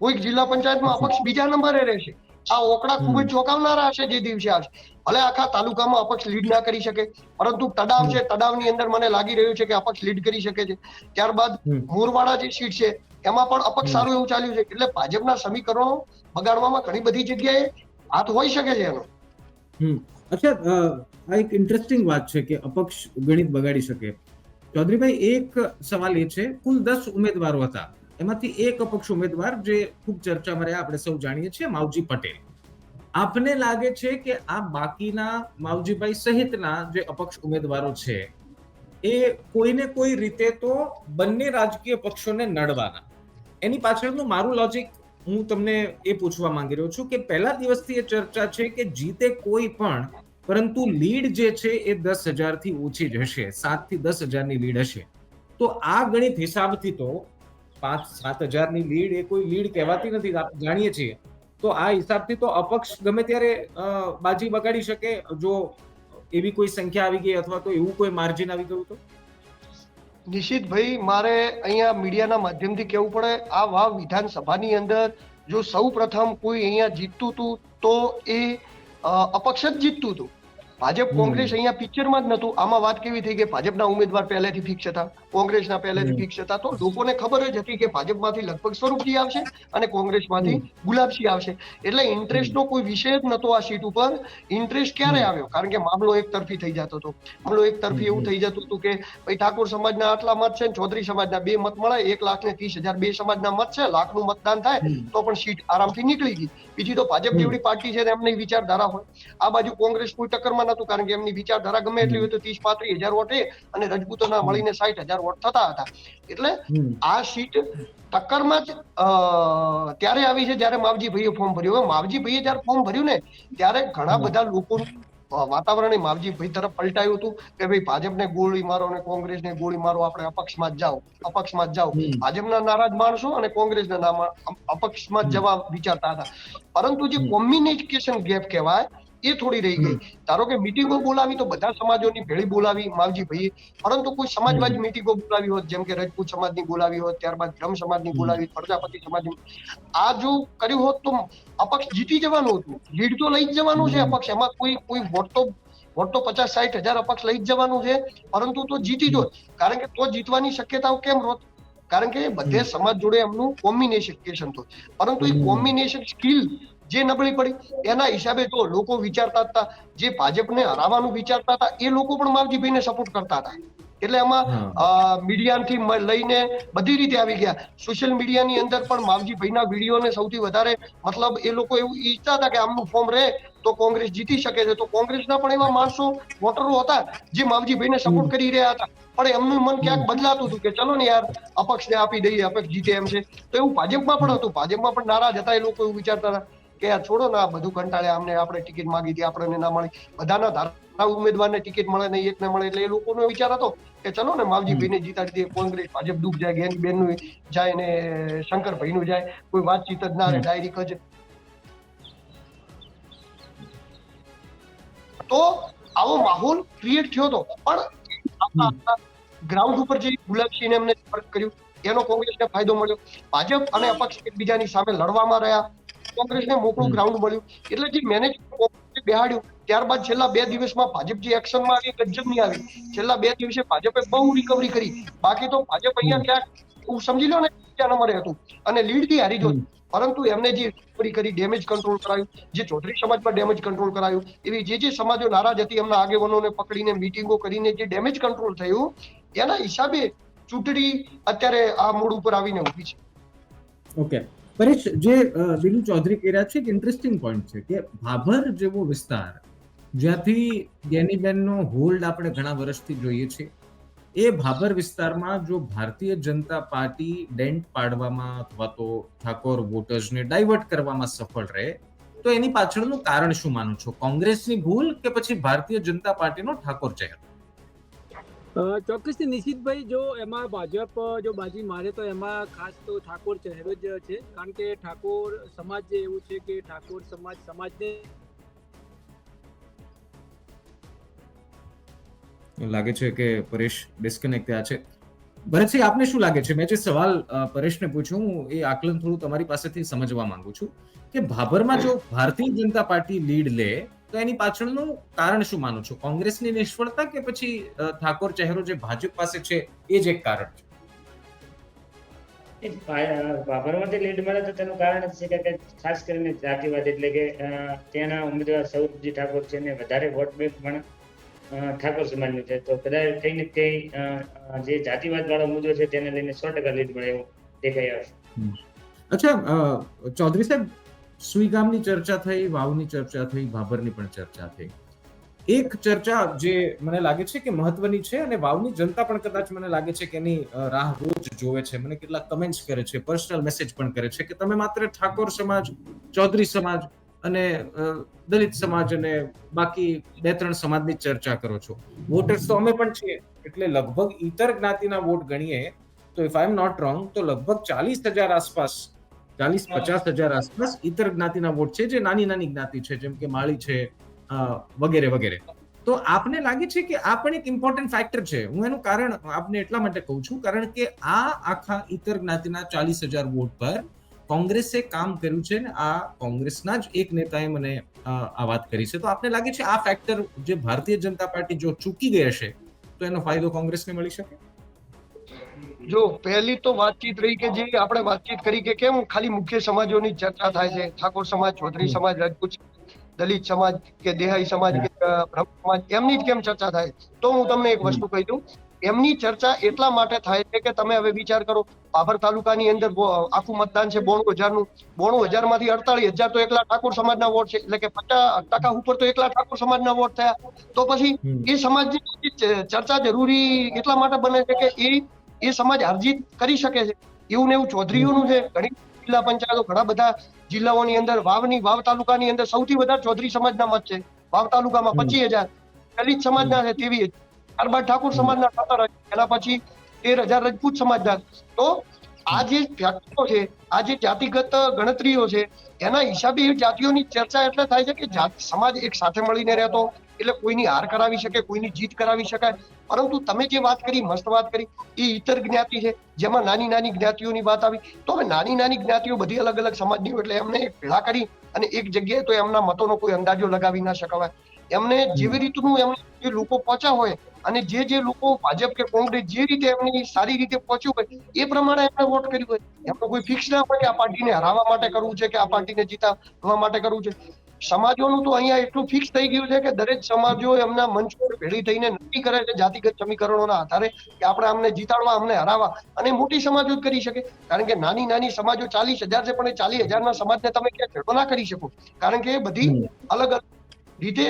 કોઈક જિલ્લા પંચાયતમાં અપક્ષ બીજા નંબરે રહેશે. આ ઓકડા ખૂબ જ ચોંકાવનારા હશે જે દિવસે આવશે. ભલે આખા તાલુકામાં અપક્ષ લીડ ના કરી શકે, પરંતુ તડાવ છે, તડાવની અંદર મને લાગી રહ્યું છે કે અપક્ષ લીડ કરી શકે છે. ત્યારબાદ મોરવાડા જે સીટ છે એમાં પણ અપક્ષ સારું એવું ચાલ્યું છે. એટલે ભાજપના સમીકરણો બગાડવામાં ઘણી બધી જગ્યાએ હાથ હોઈ શકે છે એનો. અચ્છા, આ એક ઇન્ટરેસ્ટિંગ વાત છે કે અપક્ષ ગણિત બગાડી શકે. ચૌધરીભાઈ, એક સવાલ એ છે, કુલ 10 ઉમેદવારો હતા એમાંથી એક અપક્ષ ઉમેદવાર જે ખૂબ ચર્ચામાં રહ્યા, આપણે સૌ જાણીએ છીએ, માવજી પટેલ. આપને લાગે છે કે આ બાકીના માવજીભાઈ સહિતના જે અપક્ષ ઉમેદવારો છે એ કોઈને કોઈ રીતે તો બંને રાજકીય પક્ષોને નડવાના? એની પાછળનું મારું લોજિક હું તમને એ પૂછવા માંગી રહ્યો છું કે પહેલા દિવસથી એ ચર્ચા છે કે જીતે કોઈ પણ, પરંતુ લીડ જે છે એ 10,000 થી ઓછી જ હશે, 7 થી 10,000 ની લીડ હશે. તો આ ગણિત હિસાબથી તો 5-7,000 ની લીડ એ કોઈ લીડ કહેવાતી નથી, આપણે જાણીએ છીએ. તો આ હિસાબથી તો અપક્ષ ગમે ત્યારે બાજી બગાડી શકે જો એવી કોઈ સંખ્યા આવી ગઈ અથવા તો એવું કોઈ માર્જિન આવી ગયું તો. નિશિતભાઈ, મારે અહીંયા મીડિયાના માધ્યમથી કહેવું પડે, આ વાવ વિધાનસભાની અંદર જો સૌ પ્રથમ કોઈ અહીંયા જીતતું હતું તો એ અપક્ષ જ જીતતું હતું. ભાજપ કોંગ્રેસ અહીંયા પિક્ચરમાં જ નતું. આમાં વાત કેવી થઈ કે ભાજપના ઉમેદવાર પહેલેથી ફિક્સ હતા, કોંગ્રેસના પહેલેથી ફિક્સ હતા. તો લોકોને ખબર જ હતી કે ભાજપમાંથી લગભગ સ્વરૂપજી આવશે અને કોંગ્રેસમાંથી ગુલાબસિંહ આવશે. એટલે ઇન્ટરેસ્ટનો કોઈ વિષય જ નતો આ સીટ ઉપર. ઇન્ટરેસ્ટ ક્યારે આવ્યો? કારણ કે મામલો એક તરફી થઈ જતો હતો. મામલો એક તરફી એવું થઈ જતું હતું કે ભાઈ ઠાકોર સમાજના આટલા મત છે, ચૌધરી સમાજના 2 મત મળે, 1,30,000 બે સમાજના મત છે, લાખનું મતદાન થાય તો પણ સીટ આરામથી નીકળી ગઈ. બીજી તો ભાજપ જેવડી પાર્ટી છે એમની વિચારધારા હોય. આ બાજુ કોંગ્રેસ કોઈ ટક્કરમાં નતું, કારણ કે એમની વિચારધારા ગમે એટલી હોય તો 30-35 હજાર વોટ અને રજપૂતોના મળીને 60,000 વોટ થતા હતા. એટલે આ સીટ ટક્કરમાં જ ત્યારે આવી છે જ્યારે માવજીભાઈએ ફોર્મ ભર્યું. હવે માવજીભાઈએ જયારે ફોર્મ ભર્યું ને ત્યારે ઘણા બધા લોકોનું વાતાવરણ માવજીભાઈ તરફ પલટાયું હતું કે ભાઈ ભાજપને ગોળી મારો અને કોંગ્રેસને ગોળી મારો, આપણે અપક્ષમાં જ જાઓ, અપક્ષમાં જ જાઓ. ભાજપના નારાજ માણસો અને કોંગ્રેસના અપક્ષમાં જ જવા વિચારતા હતા. પરંતુ જે કોમ્યુનિકેશન ગેપ કહેવાય એ થોડી રહી ગઈ. ધારો કે મિટિંગો બોલાવી તો બધા સમાજોની ભેળી બોલાવી માવજીભાઈએ, પરંતુ કોઈ સમાજવાદી મિટિંગો બોલાવી હોત, જેમ કે રજપૂત સમાજની બોલાવી હોત, ત્યારબાદ બ્રહ્મ સમાજની બોલાવી, પ્રજાપતિ સમાજની, આ જો કર્યું હોત તો અપક્ષ જીતી જવાનું હતું. લીડ તો લઈ જ જવાનું છે અપક્ષ. એમાં કોઈ વોટ તો 50-60 હજાર અપક્ષ લઈ જ જવાનું છે, પરંતુ તો જીતી જો. કારણ કે તો જીતવાની શક્યતાઓ કેમ હોત? કારણ કે બધે સમાજ જોડે એમનું કોમ્બિનેશન હતું, પરંતુ એ કોમ્બિનેશન સ્કિલ જે નબળી પડી એના હિસાબે તો લોકો વિચારતા હતા, જે ભાજપને હરાવવાનું વિચારતા હતા એ લોકો પણ માવજીભાઈને સપોર્ટ કરતા હતા. એટલે એમાં મીડિયાથી લઈને બધી રીતે આવી ગયા. સોશિયલ મીડિયાની અંદર પણ માવજીભાઈના વિડીયોને સૌથી વધારે મતલબ એ લોકો એવું ઈચ્છતા હતા કે આમનું ફોર્મ રહે તો કોંગ્રેસ જીતી શકે છે. તો કોંગ્રેસના પણ એવા માણસો, વોટરો હતા જે માવજીભાઈને સપોર્ટ કરી રહ્યા હતા, પણ એમનું મન ક્યાંક બદલાતું હતું કે ચલો ને યાર અપક્ષને આપી દઈએ, અપક્ષ જીતે એમ છે. તો એવું ભાજપમાં પણ હતું. ભાજપમાં પણ નારાજ હતા એ લોકો, એવું વિચારતા હતા કે યાર છોડો ને, આ બધું કંટાળ્યા, અમને આપણે ટિકિટ માંગી હતી, આપણને ના મળી, બધાના ધારા ઉમેદવારને ટિકિટ મળે નહીં, એકને મળે. એટલે એ લોકોનો વિચાર હતો કે ચલો ને માવજીભાઈને જીતાડી દઈએ, કોંગ્રેસ ભાજપ ડૂબ જાય, જ્ઞાની બેનનું જાય ને શંકરભાઈનું જાય, કોઈ વાતચીત જ ના રહે, ડાયરેક્ટ જ. તો આવો માહોલ ક્રિએટ થયો હતો. પણ ગ્રાઉન્ડ ઉપર જે ગુલાબસિંહને એમને ફરક કર્યું એનો કોંગ્રેસને ફાયદો મળ્યો. ભાજપ અને અપક્ષ એકબીજાની સામે લડવામાં રહ્યા, કોંગ્રેસને મોકળું ગ્રાઉન્ડ મળ્યું. એટલે જે મેનેજ બેહાડ્યું, ત્યારબાદ છેલ્લા 2 દિવસમાં ભાજપ જે એક્શનમાં આવી ગજબની આવી. છેલ્લા 2 દિવસે ભાજપે બહુ રિકવરી કરી. બાકી તો ભાજપ અહીંયા ક્યાંક સમજી લો ને ક્યાં નંબરે હતું અને લીડથી હારી ગયો. પરંતુ એમને જે રિકવરી કરી, ડેમેજ કંટ્રોલ કરાયું, જે ચૌધરી સમાજ પર ડેમેજ કંટ્રોલ કરાયું, એવી જે સમાજો નારાજ હતી એમના આગેવાનોને પકડીને મિટિંગો કરીને જે ડેમેજ કંટ્રોલ થયું, એના હિસાબે ચૂંટણી અત્યારે આ મોડ ઉપર આવીને ઉભી છે. ઓકે પરેશ, જે દિનુ ચૌધરી કહી રહ્યા છે એક ઇન્ટરેસ્ટિંગ પોઈન્ટ છે કે ભાભર જેવો વિસ્તાર જ્યાંથી જ્ઞાનીબેનનો હોલ્ડ આપણે ઘણા વર્ષથી જોઈએ છીએ, એ ભાભર વિસ્તારમાં જો ભારતીય જનતા પાર્ટી ડેન્ટ પાડવામાં અથવા તો ઠાકોર વોટર્સને ડાયવર્ટ કરવામાં સફળ રહે તો એની પાછળનું કારણ શું માનો છો? કોંગ્રેસની ભૂલ કે પછી ભારતીય જનતા પાર્ટીનો ઠાકોર ચહેરો? ચોક્કસથી નિશિતભાઈ, જો એમાં ભાજપ જો બાજી મારે તો એમાં ખાસ તો ઠાકોર ચહેરો જ છે. કારણ કે ઠાકોર સમાજ જે એવું છે કે ઠાકોર સમાજને લાગે છે કે પરેશ ડિસ્કનેક્ટ થયા છે. ભરતસિંહ, આપને શું લાગે છે? મેં જે સવાલ પરેશને પૂછ્યું, હું એ આકલન થોડું તમારી પાસેથી સમજવા માંગુ છું કે ભાભરમાં જો ભારતીય જનતા પાર્ટી લીડ લે તો એની પાછળનું કારણ શું માનો છો? કોંગ્રેસની નિષ્ફળતા કે પછી ઠાકોર ચહેરો જે ભાજપ પાસે છે એ જ એક કારણ છે? ભાભરમાંથી લીડ મળે તો તેનું કારણ જ છે કે ખાસ કરીને જાતિવાદ, એટલે કે ત્યાંના ઉમેદવાર સૌરભજી ઠાકોર છે ને વધારે વોટ બેંક પણ ઠાકોર સમાજનું છે. તો કદાચ કઈ ને કઈ જે જાતિવાદ વાળો મુદ્દો છે તેને લઈને 100% લીડ મળે એવું દેખાઈ આવશે. અચ્છા, ચૌધરી સાહેબ, સુઈગામની ચર્ચા થઈ, વાવની ચર્ચા થઈ, ભાભરની પણ ચર્ચા થઈ. એક ચર્ચા જે મને લાગે છે કે મહત્વની છે, અને વાવની જનતા પણ કદાચ મને લાગે છે કે એની રાહ રોજ જોવે છે, મને કેટલાક કમેન્ટ્સ કરે છે, પર્સનલ મેસેજ પણ કરે છે કે તમે માત્ર ઠાકોર સમાજ, ચૌધરી સમાજ અને દલિત સમાજ અને બાકી 2-3 સમાજની ચર્ચા કરો છો. વોટર્સ તો અમે પણ છીએ, એટલે લગભગ ઇતર જ્ઞાતિના વોટ ગણીએ તો if I am not wrong તો લગભગ 40,000 આસપાસ, 40-50,000 આસપાસ ઇતર જ્ઞાતિના વોટ છે, જે નાની નાની જ્ઞાતિ છે, જેમ કે માળી છે વગેરે વગેરે. તો આપને લાગે છે કે આ પણ એક ઇમ્પોર્ટન્ટ ફેક્ટર છે? હું એનું કારણ આપને એટલા માટે કહું છું કારણ કે આ આખા ઇતર જ્ઞાતિના 40,000 વોટ પર કોંગ્રેસે કામ કર્યું છે, ને આ કોંગ્રેસના જ એક નેતાએ મને આ વાત કરી છે. તો આપને લાગે છે આ ફેક્ટર જે ભારતીય જનતા પાર્ટી જો ચૂકી ગઈ હશે તો એનો ફાયદો કોંગ્રેસને મળી શકે? જો પહેલી તો વાતચીત રહી કે જે આપણે વાતચીત કરી કે કેમ ખાલી મુખ્ય સમાજોની ચર્ચા થાય છે, ઠાકોર સમાજ, ચૌધરી સમાજ, રાજપૂત, દલિત સમાજ કે દેહાઈ સમાજ કે બ્રહ્મ સમાજ, એમની જ કેમ ચર્ચા થાય? તો હું તમને એક વસ્તુ કહી દઉં, એમની ચર્ચા એટલા માટે થાય છે કે તમે હવે વિચાર કરો, ભાભર તાલુકાની અંદર આખું મતદાન છે 92,000 નું. 92,000 માંથી 48,000 તો એકલા ઠાકોર સમાજના વોટ છે, એટલે કે 50% ઉપર તો એકલા ઠાકોર સમાજના વોટ થયા. તો પછી એ સમાજની ચર્ચા જરૂરી એટલા માટે બને છે કે એ સમાજ હારજીત કરી શકે છે. એવું ને એવું ચૌધરીઓનું છે, ઘણી જિલ્લા પંચાયતો, ઘણા બધા જિલ્લાઓની અંદર વાવ તાલુકાની અંદર સૌથી વધારે ચૌધરી સમાજના મત છે. વાવ તાલુકામાં 25,000, દલિત સમાજના છે 23,000, ત્યારબાદ ઠાકોર સમાજના 17,000, એના પછી 13,000 રજપૂત સમાજના. તો આ જે ફેક્ટરો છે, આ જે જાતિગત ગણતરીઓ છે, એના હિસાબે એ જાતિઓની ચર્ચા એટલે થાય છે કે સમાજ એક સાથે મળીને રહેતો, એટલે કોઈની હાર કરાવી શકે, કોઈની જીત કરાવી શકાય. પરંતુ તમે જે વાત કરી, મસ્ત વાત કરી, એ ઇતર જ્ઞાતિ છે, જેમાં નાની નાની જ્ઞાતિઓની વાત આવી. તો હવે નાની નાની જ્ઞાતિઓ બધી અલગ અલગ સમાજની હોય, એટલે એમને ભેળા કરી અને એક જગ્યાએ તો એમના મતોનો કોઈ અંદાજો લગાવી ના શકાય. એમને જેવી રીતનું એમને જે લોકો પહોંચ્યા હોય અને જે લોકો ભાજપ કે કોંગ્રેસ જે રીતે એમની સારી રીતે પહોંચ્યું હોય એ પ્રમાણે એમને વોટ કર્યું હોય. એમનો કોઈ ફિક્સ ના હોય કે આ પાર્ટીને હરાવવા માટે કરવું છે કે આ પાર્ટીને જીતાડવા માટે કરવું છે. સમાજોનું તો અહીંયા એટલું ફિક્સ થઈ ગયું છે કે દરેક સમાજો એમના મંચ પર ભેળી થઈને નક્કી કરે છે જાતિગત સમીકરણોના આધારે કે આપણે અમને જીતાડવા, અમને હરાવવા. અને મોટી સમાજો જ કરી શકે, કારણ કે નાની નાની સમાજો 40,000 છે, પણ એ 40,000 સમાજને તમે ક્યાં ભેગો ના કરી શકો, કારણ કે એ બધી અલગ અલગ રીતે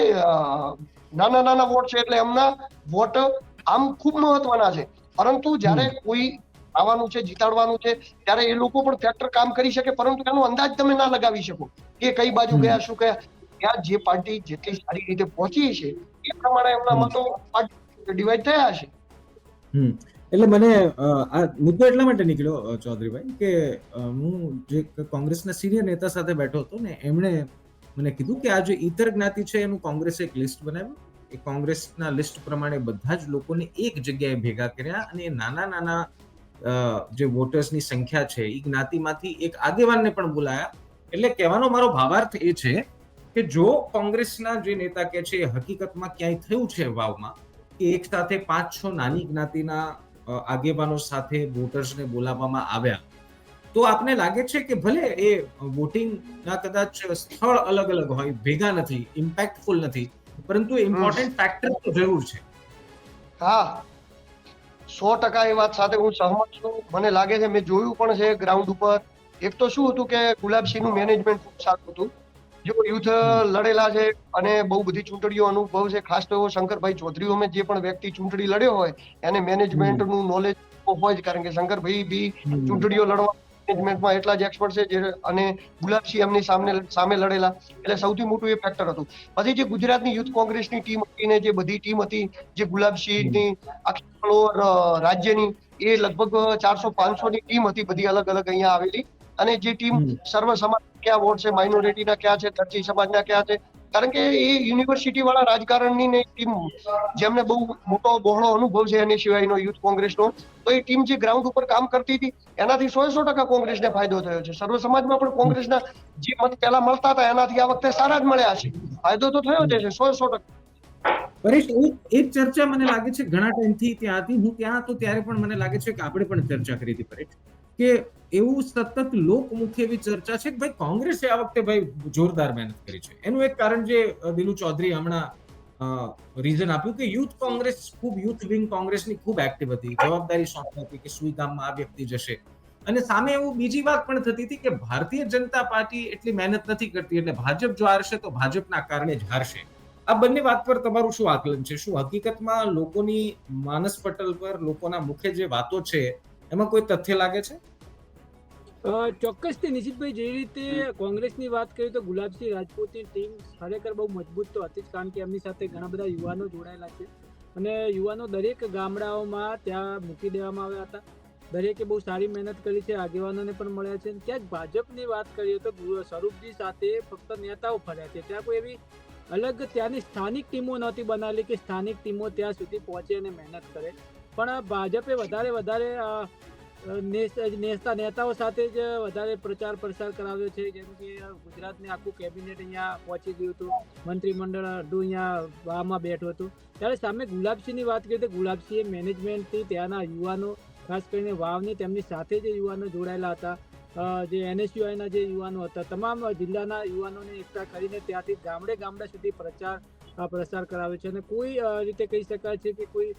નાના નાના વોટ છે, એટલે એમના વોટ આમ ખૂબ મહત્વના છે. પરંતુ જ્યારે કોઈ આવવાનું છે, જીતાડવાનું છે, ત્યારે એ લોકો પણ ફેક્ટર કામ કરી શકે, પરંતુ એનો અંદાજ તમે ના લગાવી શકો કે કઈ બાજુ ગયા, શું ગયા. ત્યાં જે પાર્ટી જેટલી સારી રીતે પહોંચી છે એ પ્રમાણે એમના મતો ડિવાઈડ થયા છે. એટલે મને આ મુદ્દો એટલા માટે નીકળ્યો ચૌધરીભાઈ કે હું જે કોંગ્રેસના સિનિયર નેતા સાથે બેઠો હતો ને, એમણે મને કીધું કે આ જે ઇતર જ્ઞાતિ છે એનું કોંગ્રેસે એક લિસ્ટ બનાવ્યું. એ કોંગ્રેસના લિસ્ટ પ્રમાણે બધા જ લોકોને એક જગ્યાએ ભેગા કર્યા અને નાના નાના જે વોટર્સની સંખ્યા છે એ જ્ઞાતિમાંથી એક આગેવાનને પણ બોલાયા. એટલે કહેવાનો મારો ભાવાર્થ એ છે કે જો કોંગ્રેસના જે નેતા કે છે એ હકીકતમાં ક્યાંય થયું છે વાવમાં કે એક સાથે 5-6 નાની જ્ઞાતિના આગેવાનો સાથે વોટર્સને બોલાવવામાં આવ્યા, તો આપને લાગે છે કે ભલે એ વોટિંગના કદાચ સ્થળ અલગ અલગ હોય, ભેગા નથી, ઇમ્પેક્ટફુલ નથી, પરંતુ ઇમ્પોર્ટન્ટ ફેક્ટર તો જરૂર છે. હા, 100% એ વાત સાથે હું સહમત છું. મને લાગે છે, મેં જોયું પણ છે ગ્રાઉન્ડ ઉપર. એક તો શું હતું કે ગુલાબસિંહનું મેનેજમેન્ટ ખૂબ સારું હતું. જો યુથ લડેલા છે અને બહુ બધી ચૂંટણીઓ અનુભવ છે, ખાસ તો શંકરભાઈ ચૌધરીઓમાં જે પણ વ્યક્તિ ચૂંટણી લડ્યો હોય એને મેનેજમેન્ટનું નોલેજ હોય જ, કારણ કે શંકરભાઈ બી ચૂંટણીઓ લડવા મેનેજમેન્ટમાં એટલા જ એક્સપર્ટ છે. અને ગુલાબસિંહ એમની સામે લડેલા, એટલે સૌથી મોટું એ ફેક્ટર હતું. પછી જે ગુજરાતની યુથ કોંગ્રેસની ટીમ હતી ને જે બધી ટીમ હતી, જે ગુલાબસિંહની આખી રાજ્યની, એ લગભગ 400-500 ની ટીમ હતી, બધી અલગ અલગ અહીંયા આવેલી. અને જે ટીમ સર્વ સમાજ ક્યાં વોટ છે, માઇનોરિટીના ક્યાં છે, દરજી સમાજના ક્યાં છે, કારણ કે એ યુનિવર્સિટી વાળા રાજકારણની ટીમ જેમને બહુ મોટો બહોળો અનુભવ છે એની સિવાયનો યુથ કોંગ્રેસનો, તો એ ટીમ જે ગ્રાઉન્ડ ઉપર કામ કરતી હતી એનાથી 100% કોંગ્રેસને ફાયદો થયો છે. સર્વ સમાજમાં પણ કોંગ્રેસના જે મત પહેલા મળતા હતા એનાથી આ વખતે સારા જ મળ્યા છે. ફાયદો તો થયો જ છે 100%. પરેશ, એક ચર્ચા મને લાગે છે ઘણા ટાઈમથી ત્યાં હતી, હું ત્યાં હતો ત્યારે પણ મને લાગે છે કે આપણે પણ ચર્ચા કરી હતી પરેશ, કે એવું સતત લોકમુખી એવી ચર્ચા છે કે ભાઈ કોંગ્રેસે આ વખતે ભાઈ જોરદાર મહેનત કરી છે. એનું એક કારણ જે દિલુ ચૌધરી હમણાં રીઝન આપ્યું કે યુથ વિંગ કોંગ્રેસની ખૂબ એક્ટિવ હતી, જવાબદારી સોંપી હતી કે સુઈગામમાં આ વ્યક્તિ જશે, અને સામે એવું બીજી વાત પણ થતી હતી કે ભારતીય જનતા પાર્ટી એટલી મહેનત નથી કરતી, એટલે ભાજપ જો હારશે તો ભાજપના કારણે જ હારશે. આ બંને વાત પર તમારું શું આકલન છે? શું હકીકતમાં લોકોની માનસ પટલ પર, લોકોના મુખે જે વાતો છે એમાં કોઈ તથ્ય લાગે છે? ચોક્કસથી નિશિતભાઈ, જે રીતે કોંગ્રેસની વાત કરીએ તો ગુલાબસિંહ રાજપૂતની ટીમ ખરેખર બહુ મજબૂત તો હતી જ, કારણ કે એમની સાથે ઘણા બધા યુવાનો જોડાયેલા છે અને યુવાનો દરેક ગામડાઓમાં ત્યાં મૂકી દેવામાં આવ્યા હતા. દરેકે બહુ સારી મહેનત કરી છે, આગેવાનોને પણ મળ્યા છે. ક્યાંક ભાજપની વાત કરીએ તો સ્વરૂપજી સાથે ફક્ત નેતાઓ ફર્યા છે, ત્યાં કોઈ એવી અલગ ત્યાંની સ્થાનિક ટીમો નહોતી બનાવેલી કે સ્થાનિક ટીમો ત્યાં સુધી પહોંચે અને મહેનત કરે. પણ ભાજપે વધારે નેતાઓ સાથે જ વધારે પ્રચાર પ્રસાર કરાવ્યો છે. જેમ કે ગુજરાતને આખું કેબિનેટ અહીંયા પહોંચી ગયું હતું, મંત્રીમંડળ અડધું અહીંયા વાવમાં બેઠું હતું. ત્યારે સામે ગુલાબસિંહની વાત કરીએ તો ગુલાબસિંહે મેનેજમેન્ટથી ત્યાંના યુવાનો, ખાસ કરીને વાવની તેમની સાથે જે યુવાનો જોડાયેલા હતા, જે NSUIના જે યુવાનો હતા, તમામ જિલ્લાના યુવાનોને એકઠા કરીને ત્યાંથી ગામડે સુધી પ્રસાર કરાવ્યો છે. અને કોઈ રીતે કહી શકાય છે કે કોઈ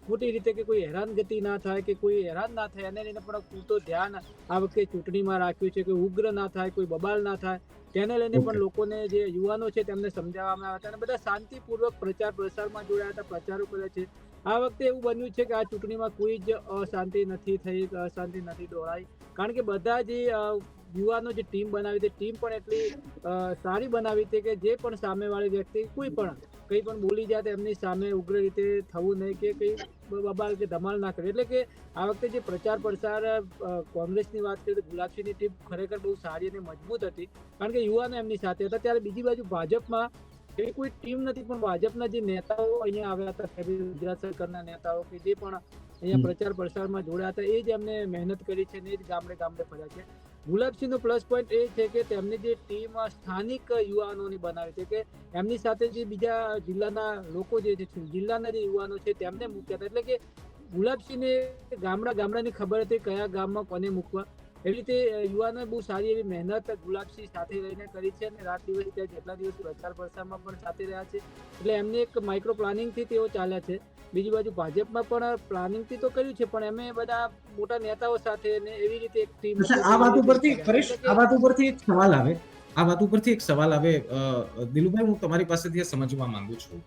ખોટી રીતે કે કોઈ હેરાનગતિ ના થાય કે કોઈ હેરાન ના થાય, એને લઈને પણ પૂરતું ધ્યાન આ વખતે ચૂંટણીમાં રાખ્યું છે કે ઉગ્ર ના થાય, કોઈ બબાલ ના થાય, તેને લઈને પણ લોકોને જે યુવાનો છે તેમને સમજાવવામાં આવ્યા હતા અને બધા શાંતિપૂર્વક પ્રચાર પ્રસારમાં જોડાયા હતા, પ્રચારો કર્યા છે. આ વખતે એવું બન્યું છે કે આ ચૂંટણીમાં કોઈ જ અશાંતિ નથી થઈ, અશાંતિ નથી દોડાઈ, કારણ કે બધા જે યુવાનો જે ટીમ બનાવી હતી, ટીમ પણ એટલી સારી બનાવી હતી કે જે પણ સામેવાળી વ્યક્તિ કોઈ પણ કંઈ પણ બોલી જાય તો એમની સામે ઉગ્ર રીતે થવું નહીં કે કંઈ બબાલ કે ધમાલ ના કરે. એટલે કે આ વખતે જે પ્રચાર પ્રસાર કોંગ્રેસની વાત કરીએ તો ગુલાબસિંહની ટીમ ખરેખર બહુ સારી અને મજબૂત હતી, કારણ કે યુવાનો એમની સાથે હતા. ત્યારે બીજી બાજુ ભાજપમાં એવી કોઈ ટીમ નથી, પણ ભાજપના જે નેતાઓ અહીંયા આવ્યા હતા, ગુજરાત સરકારના નેતાઓ કે જે પણ અહીંયા પ્રચાર પ્રસારમાં જોડાયા હતા, એ જ એમને મહેનત કરી છે ને એ જ ગામડે ફર્યા છે. ગુલાબસિંહનો પ્લસ પોઈન્ટ એ છે કે તેમની જે ટીમ સ્થાનિક યુવાનોની બનાવી છે, કે એમની સાથે જે બીજા જિલ્લાના લોકો જે છે, જિલ્લાના જે યુવાનો છે તેમને મૂક્યા હતા. એટલે કે ગુલાબસિંહને ગામડાની ખબર હતી કયા ગામમાં કોને મૂકવા. એવી રીતે યુવાનોએ બહુ સારી એવી મહેનત ગુલાબસિંહ સાથે રહીને કરી છે અને રાત દિવસ ત્યાં જેટલા દિવસ પ્રચાર પ્રસારમાં પણ સાથે રહ્યા છે. એટલે એમને એક માઇક્રો પ્લાનિંગથી તેઓ ચાલ્યા છે. બીજી બાજુ ભાજપમાં પણ પ્લાનિંગથી તો કર્યું છે, પણ એમે બધા મોટા નેતાઓ સાથે ને એવી રીતે એક ટીમ. આ વાત ઉપરથી એક સવાલ આવે દિલુભાઈ, હું તમારી પાસેથી સમજવા માંગુ છું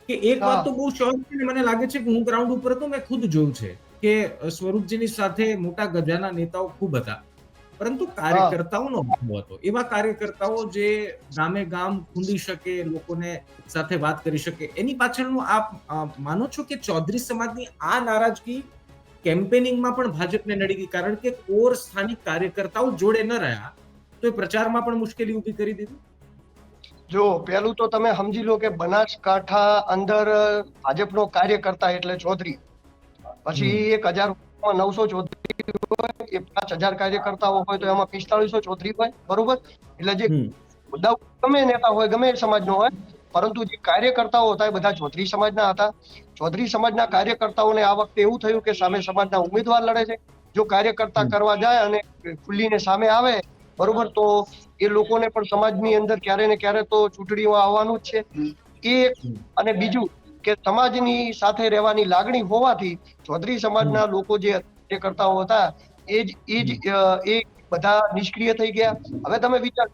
કે એક વાત તો બહુ શ્યોર છે ને મને લાગે છે કે હું ગ્રાઉન્ડ ઉપર તો મેં ખુદ જોયું છે કે સ્વરૂપજીની સાથે મોટા ગજાના નેતાઓ ખૂબ હતા, પરંતુ કાર્યકર્તાઓનો અભાવ હતો. એવા કાર્યકર્તાઓ જે ગામે ગામ ખૂંદી શકે, લોકોને સાથે વાત કરી શકે, એની પાછળનું આપ માનો છો કે ચૌધરી સમાજની આ નારાજગી કેમ્પેનિંગમાં પણ ભાજપને નડી ગઈ, કારણ કે કોર સ્થાનિક કાર્યકર્તાઓ જોડે ન રહ્યા તો એ પ્રચારમાં પણ મુશ્કેલી ઊભી કરી દીધી? જો પહેલું તો તમે સમજી લો કે બનાસકાંઠા અંદર ભાજપનો કાર્યકર્તા એટલે ચૌધરી, પછી 1000 ચૌધરી હોય, એ 5000 કાર્યકર્તાઓ હોય તો એમાં 4500 ચૌધરી હોય, બરોબર? એટલે જે ગમે નેતા હોય, ગમે સમાજનો હોય, પરંતુ જે કાર્યકર્તાઓ હતા એ બધા ચૌધરી સમાજના હતા. ચૌધરી સમાજના કાર્યકર્તાઓને આ વખતે એવું થયું કે સામે સમાજના ઉમેદવાર લડે છે, જો કાર્યકર્તા કરવા જાય અને ખુલ્લીને સામે આવે, બરોબર, તો એ લોકોને પણ સમાજની અંદર ક્યારે ને ક્યારે તો ચૂંટણીમાં આવવાનું જ છે. અને બીજું કે સમાજની સાથે રહેવાની લાગણી હોવાથી ચૌધરી સમાજના લોકો જે કાર્યકર્તાઓ હતા એ બધા નિષ્ક્રિય થઈ ગયા. હવે તમે વિચાર,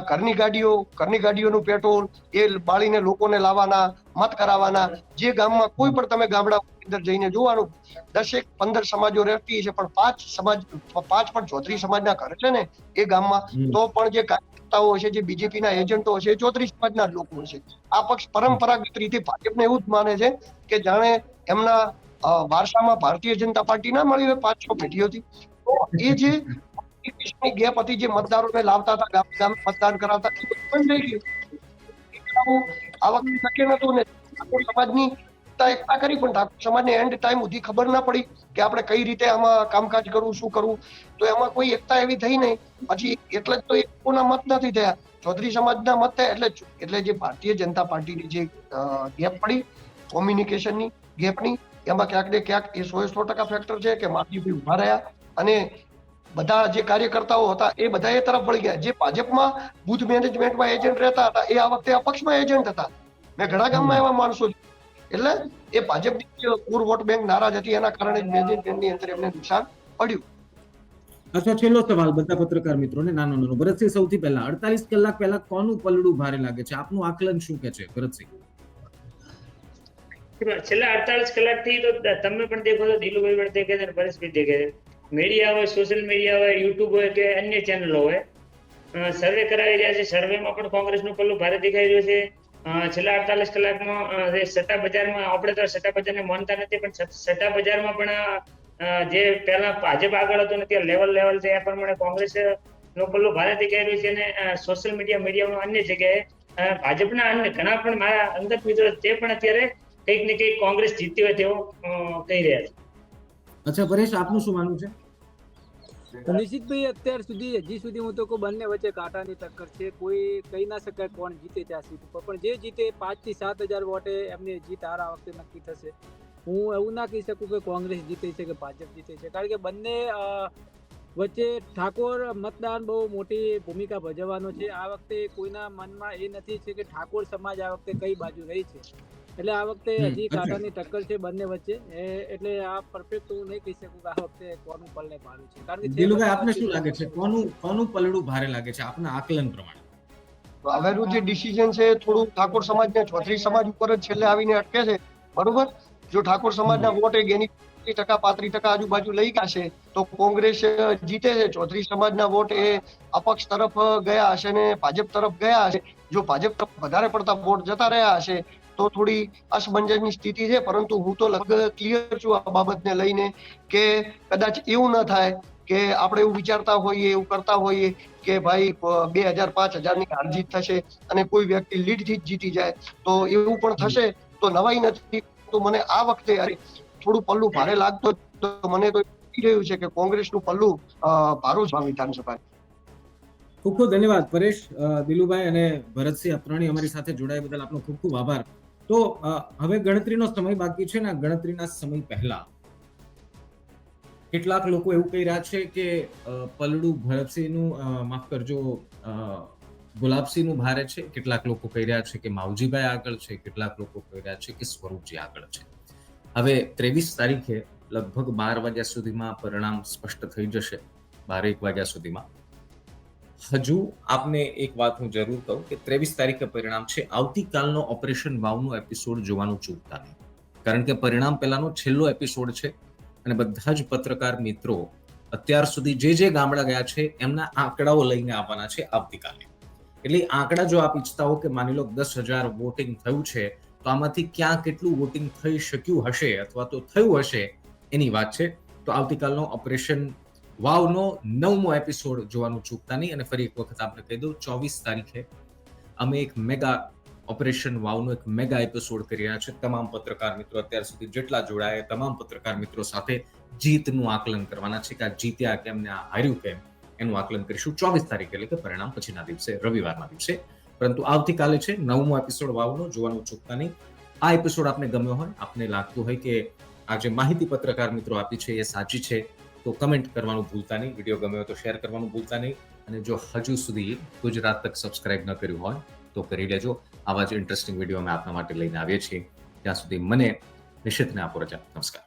ઘરની ગાડીઓનું પેટ્રોલ એ બાળીને લોકોને લાવવાના, મત કરાવવાના. જે ગામમાં કોઈ પણ તમે ગામડા અંદર જઈને જોવાનું, 10-15 સમાજો રહેતી છે, પણ 5 પણ ચૌધરી સમાજના ઘર છે ને એ ગામમાં, તો પણ જે કાર્યકર્તાઓ હશે, જે બીજેપીના એજન્ટો હશે, ચૌધરી સમાજના જ લોકો હશે. આ પક્ષ પરંપરાગત રીતે ભાજપને એવું જ માને છે કે જાણે એમના વારસામાં ભારતીય જનતા પાર્ટી ના મળી હોય 5-6 પેઢીઓથી. તો એ જે ગેપ હતી, જે મતદારોને લાવતા હતા, ગામ મતદાન કરાવતા, બંધ થઈ ગયું. આ વખતે શક્ય નતું ને સમાજની એકતા કરી, પણ ઠાકોર સમાજને એન્ડ ટાઈમ સુધી ખબર ના પડી કે આપણે કઈ રીતે આમાં કામકાજ કરવું, શું કરવું. તો એમાં કોઈ એકતા એવી થઈ નહીં. પછી એટલે જ તો એ લોકોના મત નથી થયા, ચૌધરી સમાજના મત થયા. એટલે જે ભારતીય જનતા પાર્ટીની જે ગેપ પડી કોમ્યુનિકેશનની ગેપની, એમાં ક્યાંક ને ક્યાંક એ 100% ફેક્ટર છે કે માધીભાઈ ઉભા રહ્યા અને બધા જે કાર્યકર્તાઓ હતા એ બધા એ તરફ વળી ગયા. જે ભાજપમાં બુથ મેનેજમેન્ટમાં એજન્ટ રહેતા હતા એ આ વખતે અપક્ષમાં એજન્ટ હતા. મેં ઘણા ગામમાં એવા માણસો, એટલે એ ભાજપની પૂર વોટ બેંક નારાજ હતી, એના કારણે મેનેજમેન્ટની અંદર એમને નુકસાન પડ્યું. અચ્છા, છેલ્લો સવાલ બધા પત્રકાર મિત્રોને, નાનો ભરતસિંહ, સૌથી પહેલા 48 કલાક પહેલા કોનું પલડું ભારે લાગે છે? આપનું આકલન શું કે છે ભરતસિંહ? છેલ્લા 48 કલાકથી તો તમે પણ દેખો છો, દિલુભાઈ પણ દેખે છે, પરેશભાઈ દેખે છે. મીડિયા હોય, સોશિયલ મીડિયા હોય, યુટ્યુબ હોય કે અન્ય ચેનલો હોય, સર્વે કરાવી રહ્યા છે. સર્વેમાં પણ કોંગ્રેસનું પલ્લું ભારે દેખાઈ રહ્યું છે. છેલ્લા 48 કલાકમાં જે સટ્ટા બજારમાં, આપણે તો સટ્ટા બજારને માનતા નથી, પણ સટ્ટા બજારમાં પણ જે પહેલા ભાજપ આગળ હતું ને ત્યાં લેવલ છે, એ પ્રમાણે કોંગ્રેસ નું પલ્લું ભારે દેખાઈ રહ્યું છે. અને સોશિયલ મીડિયામાં અન્ય જગ્યાએ ભાજપના અન્ય ઘણા પણ મારા અંગત મિત્રો તે પણ અત્યારે કંઈક ને કંઈક કોંગ્રેસ જીતી હોય તેવું કહી રહ્યા છે. અચ્છા પરેશ, આપનું શું માનવું છે? નિશિતભાઈ, અત્યાર સુધી હજી સુધી હું તો કહું બંને વચ્ચે કાંટાની ટક્કર છે. કોઈ કહી ના શકાય કોણ જીતે છે આ સીટ ઉપર, પણ જે જીતે 5 થી 7 હજાર વોટે એમની જીત હાર આ વખતે નક્કી થશે. હું એવું ના કહી શકું કે કોંગ્રેસ જીતે છે કે ભાજપ જીતે છે, કારણ કે બંને વચ્ચે ઠાકોર મતદાન બહુ મોટી ભૂમિકા ભજવવાનો છે. આ વખતે કોઈના મનમાં એ નથી છે કે ઠાકોર સમાજ આ વખતે કઈ બાજુ રહી છે, એટલે આ વખતે હજી કાંટાની ટક્કર છે બંને વચ્ચે. એટલે આ પરફેક્ટ હું નહીં કહી શકું કે આ વખતે કોનું પલ્લે ભારું છે, કારણ કે દિલુભાઈ, આપને શું લાગે છે કોનું પલડું ભારે લાગે છે આપના આકલન પ્રમાણે? હવેનું જે ડિસિઝન છે થોડું ઠાકોર સમાજને, ચૌધરી સમાજ ઉપર જ છેલ્લે આવીને અટકે છે. બરોબર, જો ઠાકોર સમાજના વોટ એની 35% આજુબાજુ લઈ ગયા છે તો કોંગ્રેસ જીતે છે. ચૌધરી સમાજના વોટ એ અપક્ષ તરફ ગયા હશે ને ભાજપ તરફ ગયા હશે. જો ભાજપ તરફ વધારે પડતા વોટ જતા રહ્યા હશે તો થોડી અસમંજસની સ્થિતિ છે. પરંતુ હું તો લગભગ ક્લિયર છું આ બાબતને લઈને કે કદાચ એવું ન થાય કે આપણે એવું વિચારતા હોઈએ, એવું કરતા હોઈએ કે ભાઈ 2000-5000 ની હાર જીત થશે અને કોઈ વ્યક્તિ લીડથી જ જીતી જાય, તો એવું પણ થશે તો નવાઈ નથી. તો મને આ વખતે થોડું પલ્લું ભારે લાગતો, તો મને તો રહ્યું છે કે કોંગ્રેસનું પલ્લું ભારું છે વિધાનસભા. ખૂબ ખૂબ ધન્યવાદ પરેશ, દિલુભાઈ અને ભરતસિંહ, આપ ત્રણેય અમારી સાથે જોડાયા બદલ આપનો ખૂબ ખૂબ આભાર. તો હવે ગણતરીનો સમય બાકી છે ને ગણતરીના સમય પહેલા કેટલાક લોકો એવું કહી રહ્યા છે કે પલડું ભરતસિંહનું, માફ કરજો, ગુલાબસિંહનું ભારે છે. કેટલાક લોકો કહી રહ્યા છે કે માવજીભાઈ આગળ છે, કેટલાક લોકો કહી રહ્યા છે કે સ્વરૂપજી આગળ છે. હવે 23 તારીખે લગભગ 12 વાગ્યા સુધીમાં પરિણામ સ્પષ્ટ થઈ જશે, 12-1 વાગ્યા સુધીમાં. હજુ આપને એક વાત હું જરૂર કહું કે 23 તારીખે પરિણામ છે. આવતીકાલનો ઓપરેશન વાવનો એપિસોડ જોવાનું ચૂકતા નહીં, કારણ કે પરિણામ પહેલાનો છેલ્લો એપિસોડ છે અને બધા જ પત્રકાર મિત્રો અત્યાર સુધી જે ગામડા ગયા છે એમના આંકડાઓ લઈને આવવાના છે આવતીકાલે. એટલે આંકડા જો આપ ઈચ્છતા હો કે માની લો 10,000 વોટિંગ થયું છે, તો આમાંથી ક્યાં કેટલું વોટિંગ થઈ શક્યું હશે અથવા તો થયું હશે એની વાત છે. તો આવતીકાલનો ઓપરેશન વાવનો 9મો એપિસોડ જોવાનું ચૂકતા નહીં. અને ફરી એક વખત આપણે કહી દઉં, 24 તારીખે અમે એક મેગા ઓપરેશન વાવનો એક મેગા એપિસોડ કરી રહ્યા છે. તમામ પત્રકાર મિત્રો અત્યાર સુધી જેટલા જોડાયા તમામ પત્રકાર મિત્રો સાથે જીતનું આકલન કરવાના છે કે આ જીત્યા કેમ ને આ હાર્યું કેમ, એનું આકલન કરીશું 24 તારીખે, એટલે કે પરિણામ પછીના દિવસે, રવિવારના દિવસે. પરંતુ આવતીકાલે છે 9મો એપિસોડ વાવનો, જોવાનું ચૂકતા નહીં. આ એપિસોડ આપને ગમ્યો હોય, આપને લાગતું હોય કે આ જે માહિતી પત્રકાર મિત્રો આપી છે એ સાચી છે, તો કમેન્ટ કરવાનું ભૂલતા નહીં. વિડીયો ગમ્યો હોય તો શેર કરવાનું ભૂલતા નહીં. અને જો હજુ સુધી ગુજરાત તક સબસ્ક્રાઇબ ન કર્યું હોય તો કરી લેજો. આવા જ ઇન્ટરેસ્ટિંગ વિડીયો અમે આપના માટે લઈને આવીએ છીએ. ત્યાં સુધી મને નિશિતને આપો રજા. નમસ્કાર.